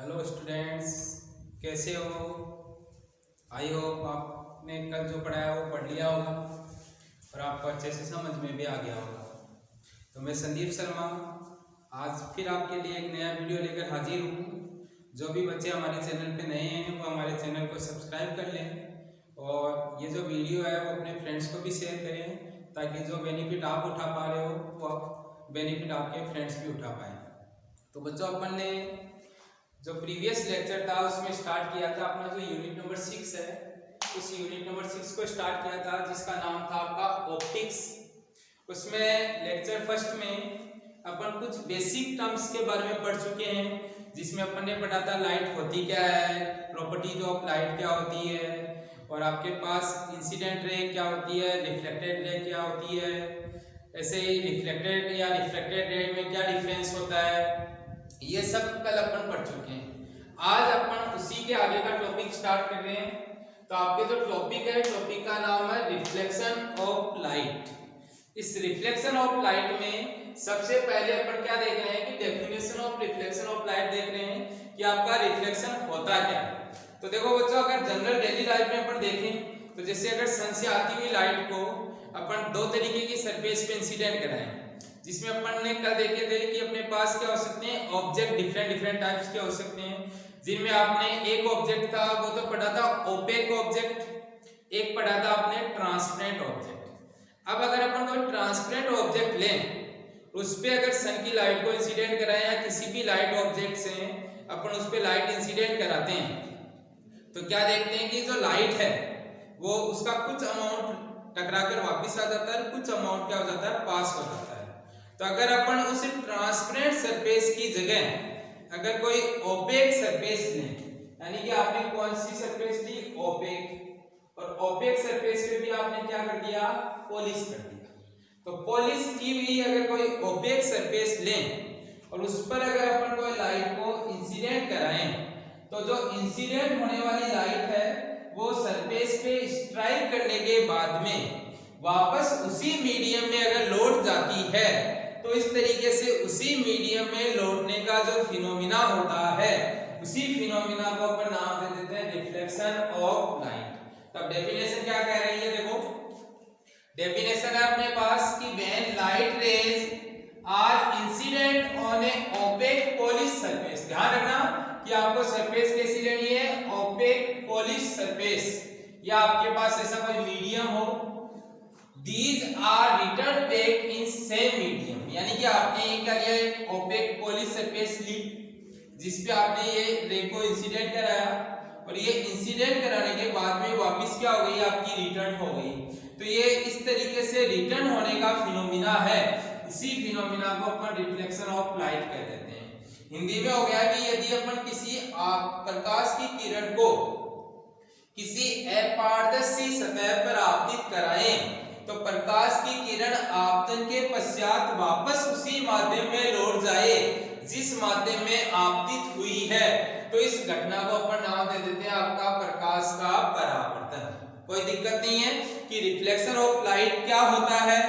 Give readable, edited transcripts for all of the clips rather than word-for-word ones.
Hello students, कैसे हो? I hope आपने कल जो पढ़ाया वो पढ़ लिया होगा और आपको अच्छे से समझ में भी आ गया होगा। तो मैं संदीप शर्मा आज फिर आपके लिए एक नया वीडियो लेकर हाजिर हूँ। जो भी बच्चे हमारे चैनल पे नए हैं वो हमारे चैनल को सब्सक्राइब कर लें और ये जो वीडियो है वो अपने फ्रेंड्स को भी शेयर करें ताकि जो बेनिफिट आप उठा पा रहे हो वो बेनिफिट आपके फ्रेंड्स भी उठा पाएँ। तो बच्चों, अपन ने जो प्रीवियस लेक्चर था उसमें स्टार्ट किया था अपना जो यूनिट नंबर 6 है, उस यूनिट नंबर 6 को स्टार्ट किया था जिसका नाम था आपका ऑप्टिक्स। उसमें लेक्चर फर्स्ट में अपन कुछ बेसिक टर्म्स के बारे में पढ़ चुके हैं, जिसमें अपन ने पढ़ा था लाइट होती क्या है, प्रॉपर्टीज ऑफ लाइट क्या होती है, और आपके पास इंसिडेंट रे क्या होती है, रिफ्लेक्टेड रे क्या होती है, ऐसे ही रिफ्लेक्टेड या रिफ्लेक्टेड रे में क्या डिफरेंस होता है, ये सब कल अपन पढ़ चुके हैं। आज अपन उसी के आगे का टॉपिक स्टार्ट कर रहे हैं। तो आपके जो टॉपिक है, टॉपिक का नाम है रिफ्लेक्शन ऑफ लाइट। इस रिफ्लेक्शन ऑफ लाइट में सबसे पहले अपन क्या देख रहे हैं कि definition of reflection of light देख रहे हैं कि आपका रिफ्लेक्शन होता क्या है। तो देखो बच्चों, अगर जनरल डेली लाइफ में अपन देखें तो जैसे अगर सन से आती हुई लाइट को अपन दो तरीके की सरफेस पे इंसिडेंट कराएं, जिसमें अपन ने कल देखे थे कि अपने पास क्या हो सकते हैं ऑब्जेक्ट, डिफरेंट टाइप्स के हो सकते हैं, जिनमें आपने एक ऑब्जेक्ट था वो तो पढ़ा था ओपेक ऑब्जेक्ट, एक पढ़ा था आपने ट्रांसपेरेंट ऑब्जेक्ट। अब अगर अपन कोई ट्रांसपेरेंट ऑब्जेक्ट लें, उस पे अगर सन की लाइट को इंसिडेंट कराएं या किसी भी लाइट ऑब्जेक्ट से अपन उस पे लाइट इंसिडेंट कराते हैं, तो क्या देखते हैं कि जो लाइट है वो उसका कुछ अमाउंट टकरा कर वापिस आ जाता है, कुछ अमाउंट क्या हो जाता है, पास हो जाता है। तो अगर अपन उस ट्रांसपेरेंट सरफेस की जगह अगर कोई ओपेक सरफेस लें, यानी कि आपने कौन सी सरफेस ली, ओपेक, और ओपेक सरफेस पे भी आपने क्या कर दिया, पॉलिश कर दिया। तो पॉलिश की हुई अगर कोई ओपेक सरफेस लें और उस पर अगर अपन कोई लाइट को इंसिडेंट कराएं, तो जो इंसिडेंट होने वाली लाइट है वो सरफेस पे स्ट्राइक करने के बाद में वापस उसी मीडियम में अगर लौट जाती है, तो इस तरीके से उसी मीडियम में लौटने का जो फिनोमिना होता है, उसी फिनोमिना को अपन नाम दे देते हैं रिफ्लेक्शन ऑफ लाइट। तब डेफिनेशन क्या कह रही है, देखो डेफिनेशन है अपने पास कि when light rays are incident on a opaque polished surface. ध्यान रखना कि आपको सरफेस कैसी लेनी है, ओपेक पॉलिश सरफेस, या आपके पास ऐसा कोई मीडियम हो, these are returned back in same medium, यानी कि आपने ये क्या लिया, एक ओपेक पॉलिश सरफेस ली जिसपे आपने ये रे को इंसिडेंट कराया, और ये इंसिडेंट कराने के बाद में वापस क्या हो गई, आपकी रिटर्न हो गई। तो ये इस तरीके से रिटर्न होने का फिनोमिना है, इसी फिनोमिना को अपन रिफ्लेक्शन ऑफ लाइट कह देते हैं। हिंदी में हो गया कि यदि अपन किसी प्रकाश की किरण को किसी अपारदर्शी सतह पर आपतित कराएं, तो प्रकाश की किरण आपतन के पश्चात वापस उसी माध्यम में लौट जाए जिस माध्यम में आपतित हुई है, तो इस घटना को अपन नाम दे देते हैं आपका प्रकाश का परावर्तन। कोई दिक्कत नहीं है कि रिफ्लेक्शन ऑफ लाइट क्या होता है,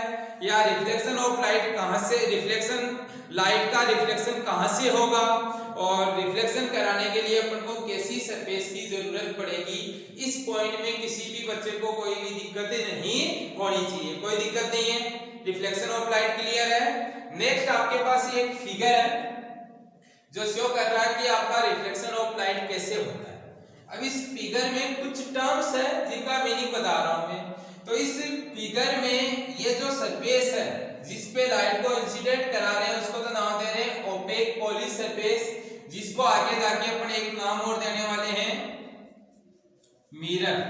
या रिफ्लेक्शन ऑफ लाइट कहां से, रिफ्लेक्शन लाइट का रिफ्लेक्शन कहां से होगा, और रिफ्लेक्शन कराने के लिए अपन को कैसी सरफेस की जरूरत पड़ेगी, इस पॉइंट में किसी भी बच्चे को कोई भी दिक्कतें नहीं होनी चाहिए। कोई दिक्कत नहीं है, रिफ्लेक्शन ऑफ लाइट क्लियर है। नेक्स्ट आपके पास ये एक फिगर है जो शो कर रहा है कि आपका रिफ्लेक्शन ऑफ लाइट कैसे होता है। अब इस फिगर में कुछ टर्म्स है जिनका मीनिंग बता रहा हूं मैं। तो इस फिगर में ये जो सरफेस है जिस पे लाइट को इंसिडेंट करा रहे हैं, उसको तो नाम दे रहे हैं ओपेक पॉलिश सरफेस, जिसको आगे जाके अपन एक नाम और देने वाले हैं मिरर।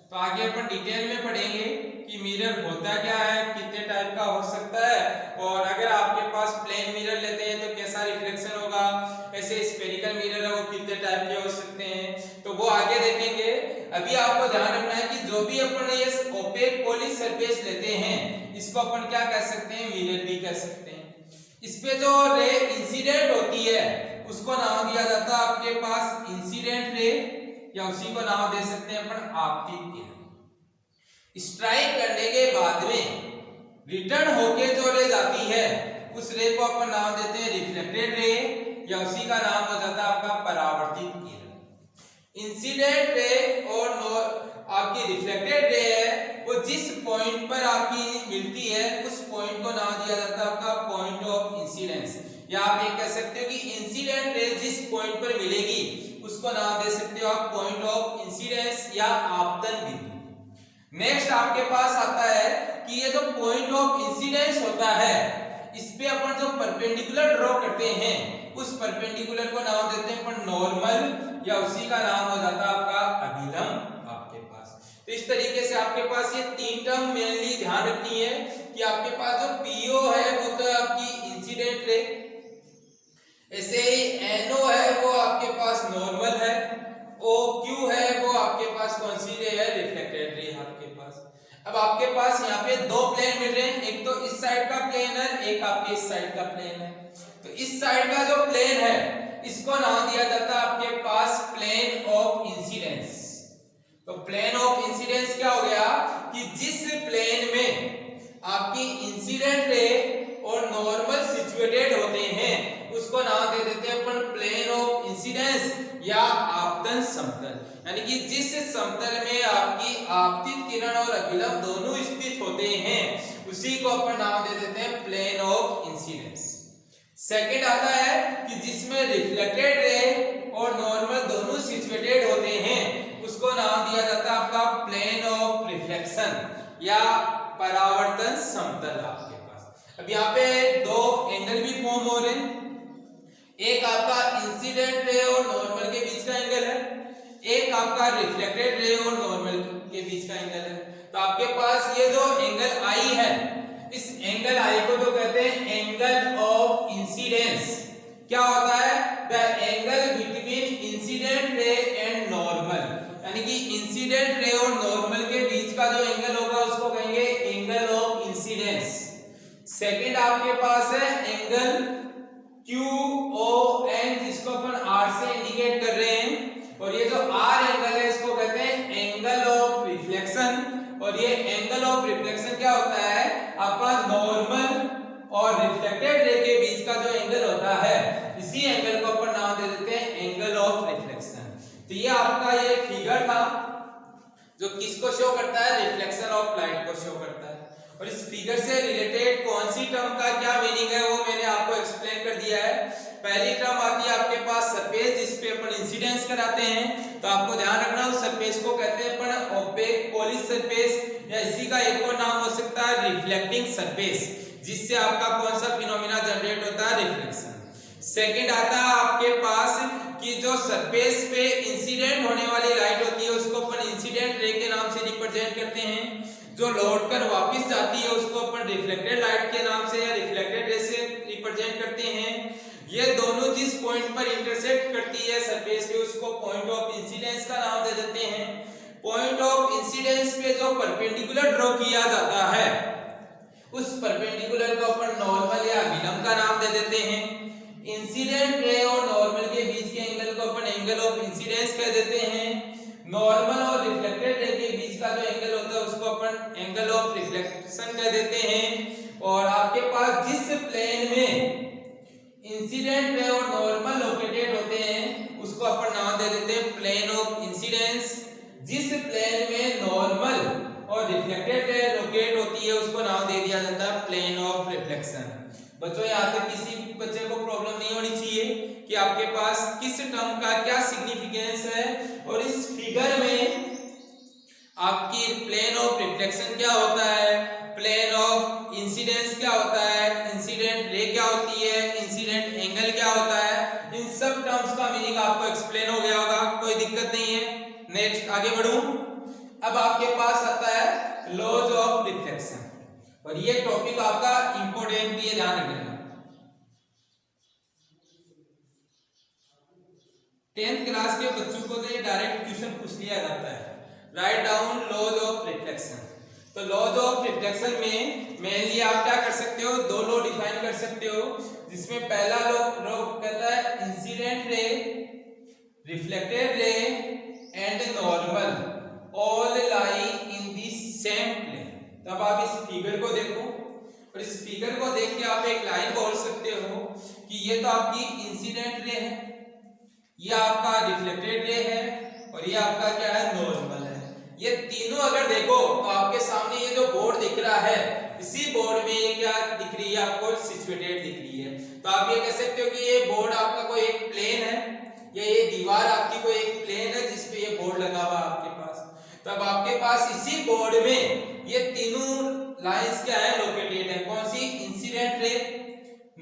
तो आगे अपन डिटेल में पढ़ेंगे कि मिरर होता क्या है, कितने टाइप का हो सकता है, और अगर आपके पास प्लेन मिरर लेते हैं तो कैसा रिफ्लेक्शन होगा, ऐसे स्फेरिकल मिरर है वो कितने टाइप के हो सकते हैं, तो वो आगे देखेंगे। अभी आपको ध्यान रखना है कि जो भी अपन ये ओपेक पॉलिश सरफेस लेते हैं, इसको अपन क्या कह सकते हैं, मिरर भी कह सकते हैं। इस पे जो रे इंसिडेंट होती है उसको नाम दिया जाता है आपके पास इंसिडेंट रे, या उसी को नाम दे सकते हैं अपन आपतित किरण। स्ट्राइक करने के बाद में रिटर्न होके जो रे जाती है, उस रे को अपन नाम देते हैं रिफ्लेक्टेड रे, या उसी का नाम हो जाता है आपका परावर्तन। इंसिडेंट रे और आपकी रिफ्लेक्टेड रे है वो जिस पॉइंट पर आपकी मिलती है उस पॉइंट को नाम दिया जाता है आपका पॉइंट ऑफ इंसिडेंस। या आप ये कह सकते हो कि इंसिडेंट रे जिस पॉइंट पर मिलेगी उसको नाम दे सकते हो आप पॉइंट ऑफ इंसिडेंस या आपतन बिंदु। नेक्स्ट आपके पास आता है कि ये जो पॉइंट ऑफ इंसिडेंस होता है इस पे अपन जो परपेंडिकुलर ड्रॉ करते हैं उस परपेंडिकुलर को नाम देते हैं अपन नॉर्मल या उसी का नाम हो जाता है आपका अभिलंब आपके पास। तो इस तरीके से आपके पास ये तीन टर्म मेनली ध्यान रखनी है कि आपके पास जो पीओ है वो तो आपकी इंसिडेंट रे, ऐसे ही एनओ है वो आपके पास नॉर्मल है, ओ क्यू है वो आपके पास कौन सी रे है रिफ्लेक्टेड रे आपके पास। अब आपके पास यहाँ पे दो प्लेन मिल रहे हैं, एक तो इस साइड का प्लेन है एक आपके इस साइड का प्लेन है। तो इस साइड का जो प्लेन है इसको नाम दिया जाता है आपके पास प्लेन ऑफ इंसिडेंस। तो प्लेन ऑफ इंसिडेंस क्या हो गया कि जिस प्लेन में आपकी इंसिडेंट रे और नॉर्मल सिचुएटेड होते हैं उसको नाम दे देते हैं अपन प्लेन ऑफ इंसिडेंस या आपतन समतल। यानी कि जिस समतल में आपकी आपतित किरण और अभिलंब दोनों स्थित होते हैं उसी को अपन नाम दे देते हैं प्लेन ऑफ इंसिडेंस। सेकंड आता है कि जिसमें रिफ्लेक्टेड रे और नॉर्मल दोनों सिचुएटेड होते हैं उसको नाम दिया जाता है आपका प्लेन ऑफ रिफ्लेक्शन या परावर्तन समतल आपके पास। अब यहाँ पे दो एंगल भी फॉर्म हो रहे हैं, एक आपका इंसिडेंट रे और नॉर्मल के बीच का एंगल है, एक आपका रिफ्लेक्टेड रे और नॉर्मल के बीच का एंगल है। तो आपके पास ये जो एंगल आई है इस एंगल आई को तो कहते हैं एंगल ऑफ इंसिडेंस। क्या होता है the angle between incident ray and normal, यानी कि इंसिडेंट रे और नॉर्मल के बीच का जो एंगल होगा उसको कहेंगे एंगल ऑफ इंसिडेंस। सेकंड आपके पास है एंगल QON जिसको अपन R से इंडिकेट कर रहे हैं, और ये जो R एंगल है इसको कहते हैं एंगल ऑफ रिफ्लेक्शन। और ये एंगल ऑफ रिफ्लेक्शन क्या होता है आपका नॉर्मल और रिफ्लेक्टेड रे के बीच का जो एंगल होता है इसी एंगल को अपन नाम दे देते हैं एंगल ऑफ रिफ्लेक्शन। तो ये आपका ये फिगर था जो किसको शो करता है रिफ्लेक्शन ऑफ लाइट को शो करता है। और इस फिगर से रिलेटेड कौन सी टर्म का क्या मीनिंग है वो मैंने आपको एक्सप्लेन कर दिया है। पहली टर्म आती है आपके पास सरफेस जिस पे अपन इंसिडेंस कराते हैं, तो आपको ध्यान रखना उस सरफेस को कहते हैं अपन ओपेक पॉलिश सरफेस, या इसी का एक और नाम हो सकता है रिफ्लेक्टिंग सरफेस, जिससे आपका कौन सा फिनोमेना जनरेट होता है रिफ्लेक्शन। सेकंड आता है आपके पास कि जो सरफेस पे इंसिडेंट होने वाली लाइट होती है उसको अपन इंसिडेंट रे के नाम से रिप्रेजेंट करते हैं, जो लौटकर वापस जाती है उसको अपन रिफ्लेक्टेड लाइट के नाम से या रिफ्लेक्टेड रे से रिप्रेजेंट करते हैं। ये दोनों जिस पॉइंट पर इंटरसेक्ट करती है सरफेस पे उसको पॉइंट ऑफ इंसिडेंस का नाम दे देते हैं। पॉइंट ऑफ इंसिडेंस पे जो परपेंडिकुलर ड्रॉ किया जाता है उस परपेंडिकुलर को अपन नॉर्मल या अभिलंब का नाम दे देते हैं। इंसिडेंट रे और नॉर्मल के बीच के एंगल को अपन एंगल ऑफ इंसिडेंस कह देते हैं। नॉर्मल और रिफ्लेक्टेड रे के बीच का जो एंगल होता है उसको अपन एंगल ऑफ रिफ्लेक्शन कह देते हैं। और आपके पास जिस प्लेन में इंसिडेंट रे और नॉर्मल लोकेटेड होते हैं उसको अपन नाम दे देते हैं प्लेन ऑफ इंसिडेंस। जिस प्लेन में नॉर्मल और रिफ्लेक्टेड रे लोकेट होती है उसको नाम दे दिया जाता है प्लेन ऑफ रिफ्लेक्शन। बच्चों यहाँ तक किसी बच्चे को प्रॉब्लम नहीं होनी चाहिए कि आपके पास किस टर्म का क्या सिग्निफिकेंस है। और इस फिगर में आपकी प्लेन ऑफ रिफ्लेक्शन क्या होता है, प्लेन ऑफ इंसिडेंस क्या होता है, इंसिडेंट रे क्या होती है, इंसिडेंट एंगल क्या होता है, इन सब टर्म्स का मीनिंग आपको एक्सप्लेन हो गया होगा, कोई दिक्कत नहीं है। नेक्स्ट आगे बढ़ूं। अब आपके पास आता है लॉज ऑफ रिफ्लेक्शन, और ये टॉपिक आपका इंपॉर्टेंट भी है, ध्यान रखना। 10th क्लास के बच्चों को तो ये डायरेक्ट क्वेश्चन पूछ लिया जाता है, write down laws of reflection. तो लॉज ऑफ रिफ्लेक्शन में मेनली आप क्या कर सकते हो, दो लॉ डिफाइन कर सकते हो, जिसमें पहला लॉ कहता है incident ray, reflected ray and normal all lie in the same plane. तब आप इस फिगर को देखो, और इस फिगर को देख के आप एक लाइन बोल सकते हो कि ये तो आपकी इंसिडेंट रे है, ये आपका रिफ्लेक्टेड रे है, और ये आपका क्या है, नॉर्मल है। ये तीनों अगर देखो तो आपके सामने ये जो बोर्ड दिख रहा है, इसी बोर्ड में ये क्या दिख रही है आपको, सिचुएटेड दिख रही है। तो आप ये कह सकते हो कि ये बोर्ड आपका कोई एक प्लेन है, या ये दीवार आपकी कोई एक प्लेन है जिसपे ये बोर्ड लगा हुआ आपके पास। तो अब आपके पास इसी बोर्ड में ये तीनों लाइंस क्या है, लोकेटेड है। कौन सी, इंसिडेंट रे,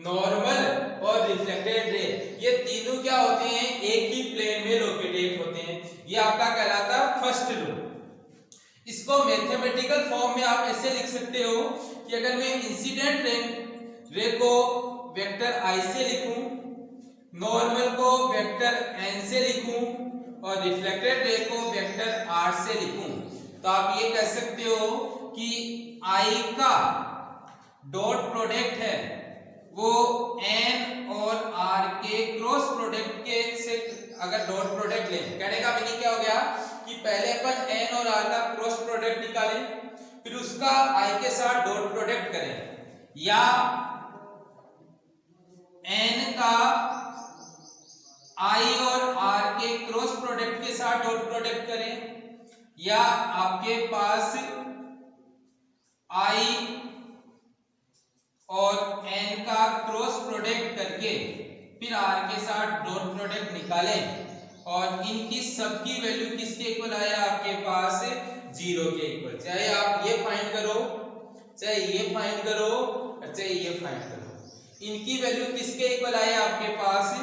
नॉर्मल और रिफ्लेक्टेड रे, ये तीनों क्या होते हैं, एक ही प्लेन में लोकेटेड होते हैं। ये आपका कहलाता है फर्स्ट लॉ। इसको मैथमेटिकल फॉर्म में आप ऐसे लिख सकते हो कि अगर मैं इंसिडेंट रे को वेक्टर I से लिखूं, नॉर्मल को वेक्टर N से लिखूं और रिफ्लेक्टेड रे को वेक्टर R से लिखूं, तो आप ये कह सकते हो कि I का डॉट प्रोडक्ट है वो N और R के क्रॉस प्रोडक्ट के से अगर डॉट प्रोडक्ट लें, कहने का मीनिंग क्या हो गया कि पहले अपन N और R का क्रॉस प्रोडक्ट निकालें, फिर उसका I के साथ डॉट प्रोडक्ट करें, या N का I और R के क्रॉस प्रोडक्ट के साथ डॉट प्रोडक्ट करें, या आपके पास I और N का क्रॉस प्रोडक्ट करके फिर R के साथ डॉट प्रोडक्ट निकालें और इनकी सबकी वैल्यू किसके इक्वल आए, आपके पास 0 के इक्वल। चाहे आप ये फाइंड करो, चाहे ये फाइंड करो और चाहे ये फाइंड करो, इनकी वैल्यू किसके इक्वल आए, आपके पास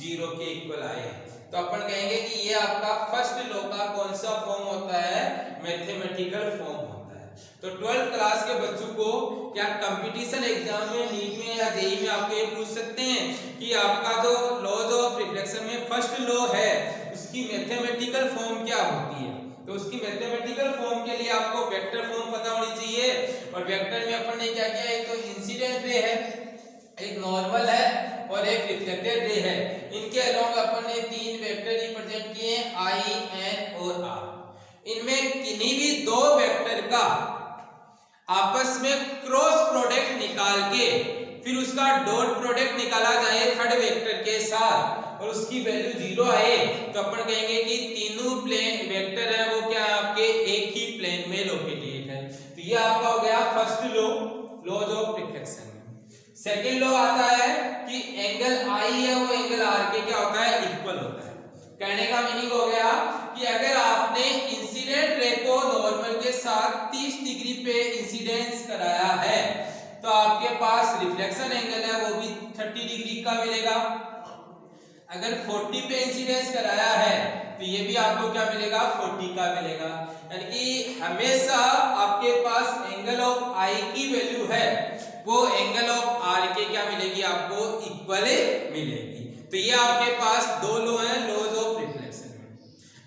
0 के इक्वल आए। तो अपन कहेंगे कि ये आपका फर्स्ट लॉ का कौन सा फॉर्म होता है, मैथमेटिकल फॉर्म होता है। तो 12th क्लास के बच्चों को क्या कंपटीशन एग्जाम में, नीट में या जेईई में आपको ये पूछ सकते हैं कि आपका जो लॉज ऑफ रिफ्लेक्शन में फर्स्ट लॉ है उसकी मैथमेटिकल फॉर्म क्या होती है। तो उसकी मैथमेटिकल फॉर्म के लिए आपको वेक्टर फॉर्म पता होनी चाहिए, और वेक्टर में अपन ने क्या किया, एक तो इंसिडेंट रे है, एक नॉर्मल है और एक रिफ्लेक्टेड रे है। इनके अलोंग अपन ने तीन वेक्टर रिप्रेजेंट किए हैं, I, N और R। इनमें किन्हीं भी दो वेक्टर का आपस में क्रॉस प्रोडक्ट निकाल के फिर उसका डॉट प्रोडक्ट निकाला जाए थर्ड वेक्टर के साथ और उसकी वैल्यू 0 आए, तो अपन कहेंगे कि तीनों प्लेन वेक्टर है वो क्या है, आपके एक ही प्लेन में लोकेटेड है। तो ये आपका हो गया first law, laws of reflection. Second law आता है कि एंगल I है वो एंगल R के क्या होता है, इक्वल होता है। कहने का मीनिंग हो गया कि अगर आपने इंसिडेंट रे को नॉर्मल के साथ 30 डिग्री पे इंसिडेंस कराया है, तो आपके पास रिफ्लेक्शन एंगल है वो भी 30 डिग्री का मिलेगा। अगर 40 पे इंसिडेंस कराया है तो ये भी आपको क्या मिलेगा, 40 का मिलेगा। यानी कि हमेशा आपके पास एंगल ऑफ I की वैल्यू है वो एंगल ऑफ R के क्या मिलेगी, आपको इक्वल मिलेगी। तो ये आपके पास दो लॉ हैं, लॉज ऑफ रिफ्लेक्शन में।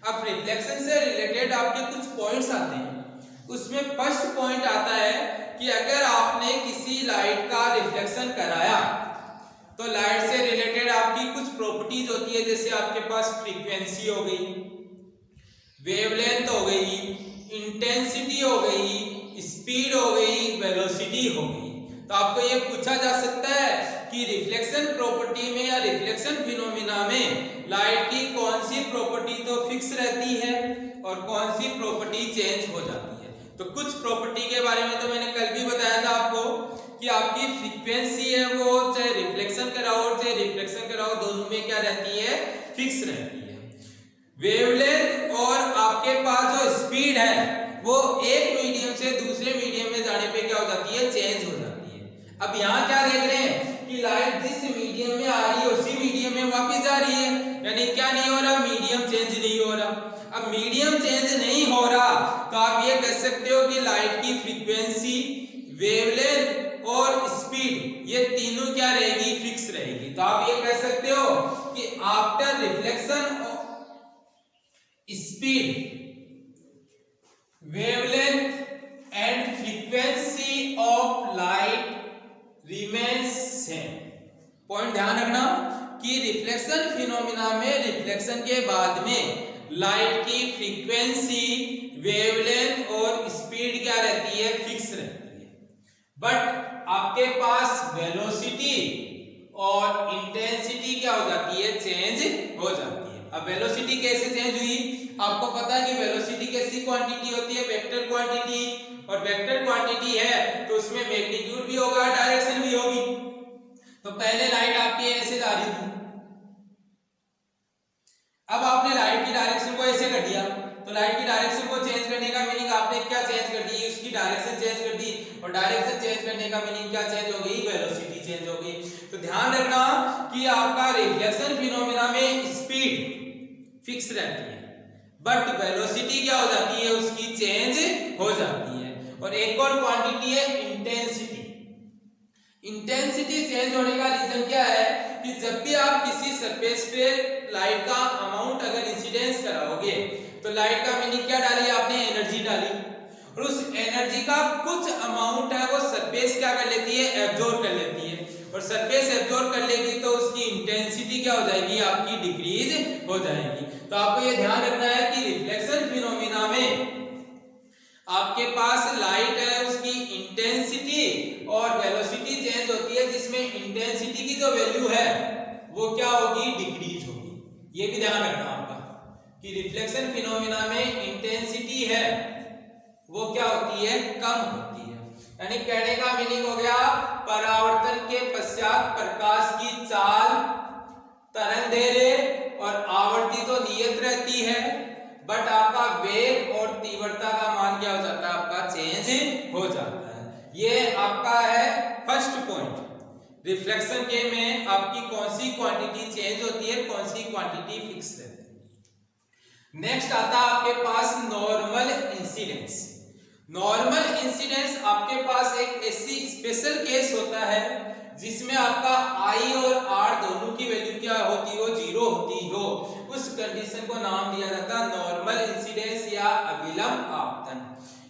अब रिफ्लेक्शन से रिलेटेड आपके कुछ पॉइंट्स आते हैं। उसमें फर्स्ट पॉइंट आता है कि अगर आपने किसी लाइट का रिफ्लेक्शन कराया तो लाइट से रिलेटेड आपकी कुछ प्रॉपर्टीज होती है, जैसे आपके पास फ्रीक्वेंसी हो गई, वेवलेंथ हो गई, इंटेंसिटी हो गई, स्पीड हो गई, वेलोसिटी हो गई। तो आपको ये पूछा जा सकता है कि रिफ्लेक्शन प्रॉपर्टी में या रिफ्लेक्शन फिनोमिना में लाइट की कौन सी प्रॉपर्टी तो फिक्स रहती है और कौन सी प्रॉपर्टी चेंज हो जाती है। तो कुछ प्रॉपर्टी के बारे में तो मैंने कल भी बताया था आपको कि आपकी फ्रीक्वेंसी है वो चाहे रिफ्लेक्शन कराओ और चाहे रिफ्लेक्शन कराओ दोनों में क्या रहती है, फिक्स रहती है। वेवलेंथ और आपके पास जो स्पीड है वो एक मीडियम से दूसरे मीडियम में जाने पे क्या हो जाती है, चेंज हो जाती है। अब यहाँ क्या देख रहे हैं कि लाइट जिस मीडियम में आ रही है उसी मीडियम में वापस जा रही है, यानी क्या नहीं हो रहा, मीडियम चेंज नहीं हो रहा। अब मीडियम चेंज नहीं हो रहा तो आप ये कह सकते हो कि लाइट की फ्रीक्वेंसी, वेवलेंथ और स्पीड ये तीनों क्या रहेगी, फिक्स रहेगी। तो आप ये कह सकते हो कि after reflection speed, wavelength and frequency of light remains same. Point ध्यान रखना कि रिफ्लेक्शन फिनोमिना में रिफ्लेक्शन के बाद में लाइट की फ्रीक्वेंसी, वेवलेंथ और स्पीड क्या रहती है, फिक्स रहती है। बट आपके पास वेलोसिटी और इंटेंसिटी क्या हो जाती है, चेंज हो जाती है। अब वेलोसिटी कैसे चेंज हुई, आपको पता है कि वेलोसिटी कैसी क्वांटिटी होती है, वेक्टर क्वांटिटी, और वेक्टर क्वांटिटी है तो उसमें मैग्नीट्यूड भी होगा, डायरेक्शन भी होगी। तो पहले लाइट आपकी ऐसे जा रही थी, अब आपने लाइट की डायरेक्शन को ऐसे कर दिया, तो लाइट की डायरेक्शन को चेंज करने का मीनिंग आपने क्या चेंज कर दी, उसकी डायरेक्शन चेंज कर दी, और डायरेक्शन चेंज करने का मीनिंग क्या चेंज हो गई, वेलोसिटी चेंज हो गई। तो ध्यान रखना कि आपका रिफ्लेक्शन फिनोमेना में स्पीड फिक्स रहती है, बट वेलोसिटी क्या हो जाती है, उसकी चेंज हो जाती है। और एक और क्वांटिटी है इंटेंसिटी। इंटेंसिटी चेंज होने का रीजन क्या है कि जब भी आप किसी सरफेस पे लाइट का अमाउंट अगर इंसिडेंस कराओगे तो लाइट का मीनिंग क्या डाली आपने, एनर्जी डाली, और उस एनर्जी का कुछ अमाउंट है वो सरफेस क्या कर लेती है, एब्जॉर्ब कर लेती है, और सरफेस एब्जॉर्ब कर लेगी तो उसकी इंटेंसिटी क्या हो जाएगी, आपकी डिक्रीज हो जाएगी। तो आपको ये ध्यान रखना है कि रिफ्लेक्शन फिनोमेना में आपके पास लाइट है, उसकी इंटेंसिटी और वेलोसिटी चेंज होती है, जिसमें इंटेंसिटी की जो वैल्यू है वो क्या होगी, डिक्रीज होगी। ये भी ध्यान रखना आपका कि रिफ्लेक्शन फिनोमेना में इंटेंसिटी है वो क्या होती है, कम होती है। यानी कहने का मीनिंग हो गया, परावर्तन के पश्चात प्रकाश की चाल, तरंगदैर्घ्य और आवृत्ति तो नियत रहती है, बट आपका वेग और तीव्रता का मान क्या हो जाता है, आपका चेंज हो जाता है। ये आपका है फर्स्ट पॉइंट, रिफ्लेक्शन के में आपकी कौन सी क्वांटिटी चेंज होती है, कौन सी क्वांटिटी फिक्स रहती है। नेक्स्ट आता है आपके पास नॉर्मल इंसिडेंस। नॉर्मल इंसिडेंस आपके पास एक ऐसी स्पेशल केस होता है जिसमें आपका आई और आर दोनों की वैल्यू क्या होती हो, जीरो होती हो। उस कंडीशन को नाम दिया जाता है नॉर्मल इंसिडेंस या अभिलंब आपतन।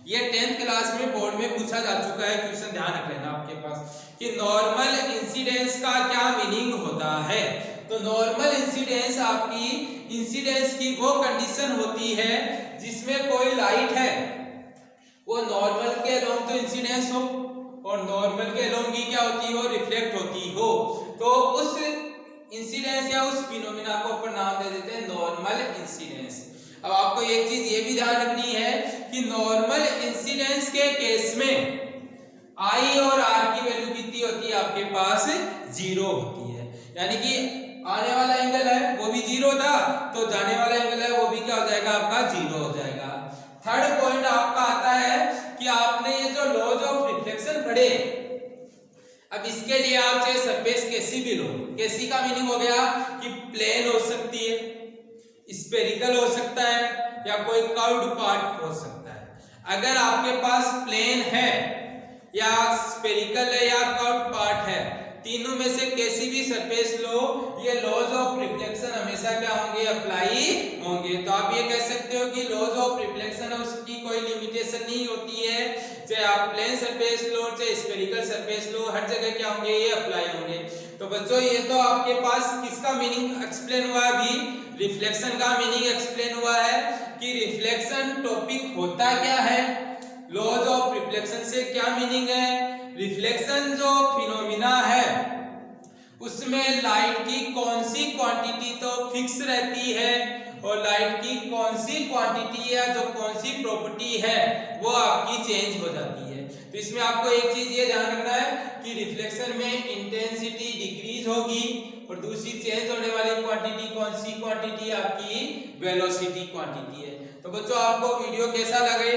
ये 10th क्लास में बोर्ड में पूछा जा चुका है क्वेश्चन, ध्यान रख लेना आपके पास कि नॉर्मल इंसिडेंस का क्या मीनिंग होता है। तो नॉर्मल इंसिडेंस आपकी इंसिडेंस की वो कंडीशन होती है जिसमें कोई लाइट है वो नॉर्मल के अलोंग तो इंसिडेंस हो और नॉर्मल के अलोंग ही क्या होती हो, रिफ्लेक्ट होती हो। तो उस इंसिडेंस या उस फिनोमेना को अपन नाम दे देते हैं नॉर्मल इंसिडेंस। अब आपको एक चीज ये भी ध्यान रखनी है कि नॉर्मल इंसिडेंस के केस में आई और आर की वैल्यू कितनी होती है, आपके पास जीरो होती है। यानी कि आने वाला एंगल है वो भी जीरो था, तो जाने वाला एंगल है वो भी क्या हो जाएगा, आपका जीरो हो जाएगा। थर्ड पॉइंट आपका आता है कि आपने ये जो लॉज ऑफ रिफ्लेक्शन पढ़े, अब इसके लिए आप चाहे सरफेस कैसी भी लो, कैसी का मीनिंग हो गया कि प्लेन हो सकती है, स्फेरिकल हो सकता है, या कोई कर्व्ड पार्ट हो सकता है। अगर आपके पास प्लेन है या स्फेरिकल है या कर्व्ड पार्ट है, तीनों में से कैसी भी सरफेस लो, ये लॉज ऑफ रिफ्लेक्शन हमेशा क्या होंगे, अप्लाई होंगे। तो आप ये कह सकते हो कि लॉज ऑफ रिफ्लेक्शन है उसकी कोई लिमिटेशन नहीं होती है, चाहे आप प्लेन सरफेस लो चाहे स्फेरिकल सरफेस लो, हर जगह क्या होंगे, ये अप्लाई होंगे। तो बच्चों ये तो आपके पास किसका मीनिंग एक्सप्लेन हुआ, अभी रिफ्लेक्शन का मीनिंग एक्सप्लेन हुआ है कि रिफ्लेक्शन टॉपिक होता क्या है, लॉज ऑफ रिफ्लेक्शन से क्या मीनिंग है, रिफ्लेक्शन जो फिनोमिना है उसमें लाइट की कौन सी क्वांटिटी तो फिक्स रहती है और लाइट की कौन सी क्वांटिटी या जो कौन सी प्रॉपर्टी है वो आपकी चेंज हो जाती है। तो इसमें आपको एक चीज ये ध्यान रखना है कि रिफ्लेक्शन में इंटेंसिटी डिक्रीज होगी और दूसरी चेंज होने वाली क्वांटिटी कौन सी क्वांटिटी, आपकी वेलोसिटी क्वांटिटी है। तो बच्चों आपको वीडियो कैसा लगे,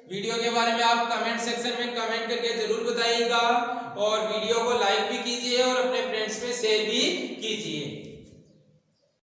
वीडियो के बारे में आप कमेंट सेक्शन में कमेंट करके जरूर बताइएगा और वीडियो को लाइक भी कीजिए और अपने फ्रेंड्स में शेयर भी कीजिए।